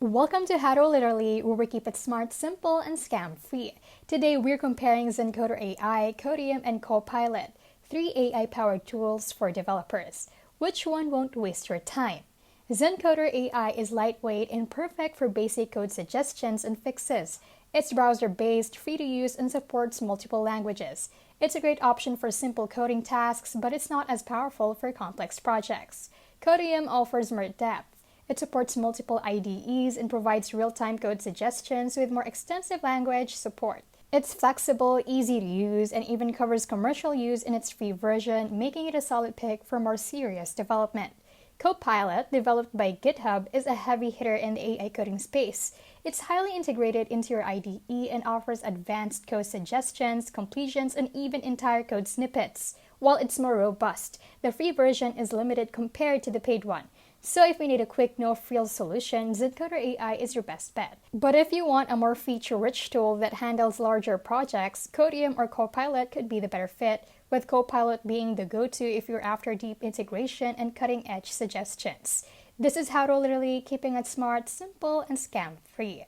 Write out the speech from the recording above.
Welcome to How to Literally, where we keep it smart, simple, and scam-free. Today, we're comparing Zencoder AI, Codeium, and Copilot, three AI-powered tools for developers. Which one won't waste your time? Zencoder AI is lightweight and perfect for basic code suggestions and fixes. It's browser-based, free to use, and supports multiple languages. It's a great option for simple coding tasks, but it's not as powerful for complex projects. Codeium offers more depth. It supports multiple IDEs and provides real-time code suggestions with more extensive language support. It's flexible, easy to use, and even covers commercial use in its free version, making it a solid pick for more serious development. Copilot, developed by GitHub, is a heavy hitter in the AI coding space. It's highly integrated into your IDE and offers advanced code suggestions, completions, and even entire code snippets. While it's more robust, the free version is limited compared to the paid one. So if you need a quick, no-frills solution, Zencoder AI is your best bet. But if you want a more feature-rich tool that handles larger projects, Codeium or Copilot could be the better fit, with Copilot being the go-to if you're after deep integration and cutting-edge suggestions. This is How to Literally, keeping it smart, simple, and scam-free.